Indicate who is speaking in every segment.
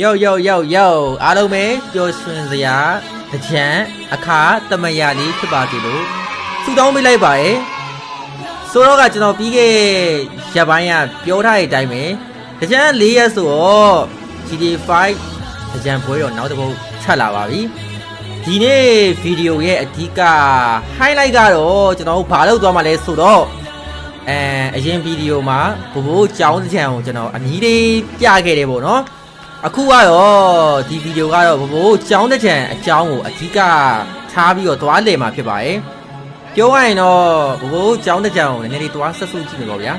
Speaker 1: Yo အားလုံးပဲပျော်ရွှင်စရာတကြံအခါတမယာလေးဖြစ်ပါစေလို့ဆုတောင်းပေးလိုက်ပါရယ်ဆိုတော့ကကျွန်တော်ပြီးခဲ့ရက်ပိုင်းကပြောထားတဲ့အတိုင်းပဲတကြံ4ရက်ဆိုတော့ GTA5 တကြံပွဲတော့နောက်တစ်ပုတ်ချက်လာပါပြီဒီနေ့ဗီဒီယိုရဲ့အဓိက highlight ကတော့ကျွန်တော်ဘာလုပ်သွားမှာလဲဆိုတော့အရင်ဗီဒီယိုမှာဘိုးကြောင်းတကြံကိုကျွန်တော်အနည်းလေးပြခဲ့တယ်ပေါ့နော်အခုကတော့ဒီဗီဒီယိုကတော့ဘိုးကြောင်းတဲ့ချံအကြောင်းကိုအဓိကထားပြီးတော့သွားလည်မှာဖြစ်ပါတယ်ပြောရရင်တော့ဘိုးကြောင်းတဲ့ချံကိုနည်းနည်းလေးသွားဆက်စုကြည့်နေပါဗျာ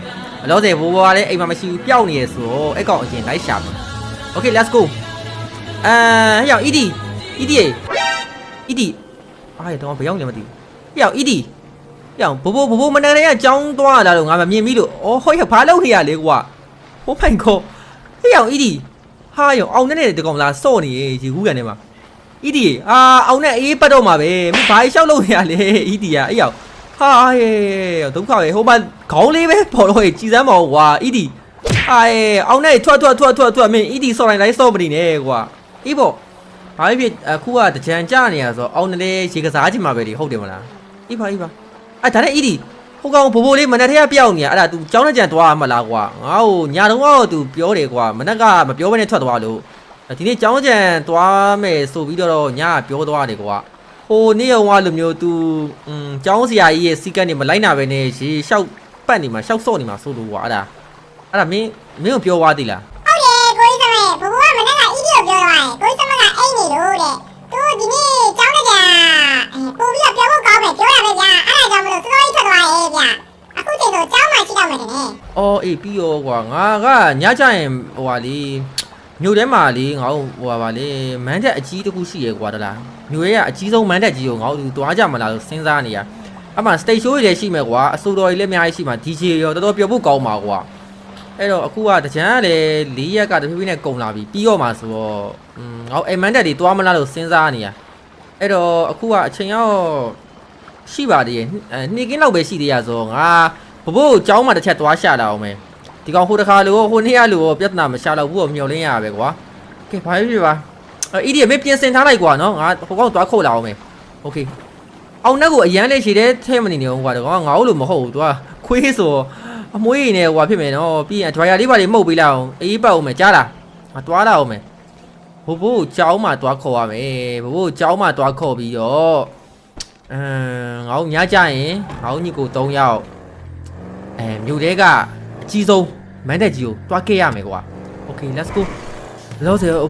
Speaker 1: အလို့ဆိုဘိုးကလည်းအိမ်မှာမရှိဘူးပျောက်နေရဆိုတော့အဲ့ကောင်အရင်လိုက်ရှာမယ် Okay let's go ဟဲ့ရောက် ED အားရတော့ဘယ်ရောက်နေမသိဘူးရောက် ED ရောက်ဘိုးမနေရအကြောင်းသွားလာတော့ငါမမြင်ပြီလို့အော်ဟိုဘာလုပ်နေရလဲကွာဟိုဖိုင်ခေါ်ဟဲ့ရောက် EDဟာယောအောင်နဲ့တကောင်လာစော့နေရေဒီခုကန်ထဲမှာ ED အောင်နဲ့အေးပတ်တော့မှာပဲမဘာရှောက်လို့နေရလဲ ED အဲ့ရောက်ဟာဒုက္ခပဲဟိုမှာခေါင်းလေးပဲပေါ်တော့ကြည်စမ်းမအောင်ကွာ ED အောင်နဲ့ထွက်မင်း ED စော့တိုင်းစော့မနေနဲ့ကွာအေးပေါ့ဘာဖြစ်အခုကတကြံကြနေရဆိုအောင်နဲ့ရေကစားချင်မှာပဲဒီဟုတ်တယ်မလားအေးပါဒါနဲ့ ED ဟိုကောင်ဘိုးလေးမနက်ထဲကပြောက်နေရအဲ့ဒါ तू ကြောင်းတဲ့ကြံသွားမှာလားကွာငါ့ကိုညာတော့ तू ပြောတယ်ကွာမနက်ကမပြောဘဲနဲ့ထွက်သွားလို့ဒီနေ့ကြောင်းကြံသွားမယ်ဆိုပြီးတော့ညပြောသွားတယ်ကွာဟိုနေ့ရောလိုမျိုး तू ကြောင်းစရာကြီးရဲ့စီကတ်နေမလိုက်နာပဲနဲ့ရေလျှောက်ပတ်နေမှာလျှောက်စော့နေမှာဆိုလို့ကွာအဲ့ဒါမင်းကိုပြောသွားသေးလား
Speaker 2: ဟုတ်တယ်ကိုကြီးသမီးဘိုးကမနက်က ED ကိုပြောသွားတယ်ကိုကြီးသမီးကအိမ်နေလို့တဲ့သူဒီနေ့ကြောင်းတဲ့ကြံပို့ပြီးတော့ပြောဖို့ကောင်းမယ်ပြောရပဲဗျာအဲ့ဒါကြောင့်မလို့စိုးစိုးကြီးထွက်သွားရဲ့ဗျာအခုချိန်ဆိုကြောင်းမှရှိတော့မယ်တဲ့
Speaker 1: အော်အေးပြီးရောကွာငါကညကြရင်ဟိုဟာလေးမြို့ထဲမှာလေးငါ့ဟိုဟာလေးမန်းတက်အကြီးတစ်ခုရှိရဲကွာတလားမြို့ရဲ့အကြီးဆုံးမန်းတက်ကြီးကိုငါ့ကိုသွားကြမလားလို့စဉ်းစားနေရအမှ stage show တွေလည်းရှိမယ်ကွာအစိုးတော်ကြီးလည်းအများကြီးရှိမှာ DJ ရောတော်တော်ပျော်ဖို့ကောင်းပါကွာအဲ့တော့အခုကတကြံကလည်း4ရက်ကတဖြည်းဖြည်းနဲ့ကုန်လာပြီပြီးတော့မှဆိုတော့ငါ့မန်းတက်တွေသွားမလားလို့စဉ်းစားနေရအဲ့တော့အခုကအချိန်ရောက်ရှိပါသေးရဲ့နေ့ကင်းလောက်ပဲရှိသေးရဆိုငါဘိုးကျောင်းမှာတစ်ချက်သွားရှာလာအောင်မယ်ဒီကောင်ဟိုတခါလို့ဟိုနေ့ကလို့ပြဿနာမရှာတော့ဘူးမျောလင်းရပဲကွာကဲဘာဖြစ်ပါEDမေးပြင်ဆင်ထားလိုက်ကွာနော်ငါဟိုကောင်သွားခုတ်လာအောင်မယ်โอเคအောင်နှက်ကိုအရန်လေးရှိတယ်ထဲမနေနေအောင်ကွာတကောင်ငါ့လို့မဟုတ်ဘူးသူကခွေးဆိုအမွှေးနေကွာဖြစ်မယ်နော်ပြီးရင်ဒရိုင်ယာလေးပါလေးမှုတ်ပေးလိုက်အောင်အေးပတ်အောင်မယ်ကြားလားငါသွားလာအောင်မယ်ဘိုးကျောင်းမှာသွားခေါ်ရမယ်ဘိုးကျောင်းမှာသွားခေါ်ပြီးတော့ငါ့ညကြရင်ငါ့ညီကို3ယောက်မြို့ထဲကအကြီးဆုံးမန်းတက်ကြီးကိုတွားခဲ့ရမယ်ကွာ Okay let's go လောဆယ်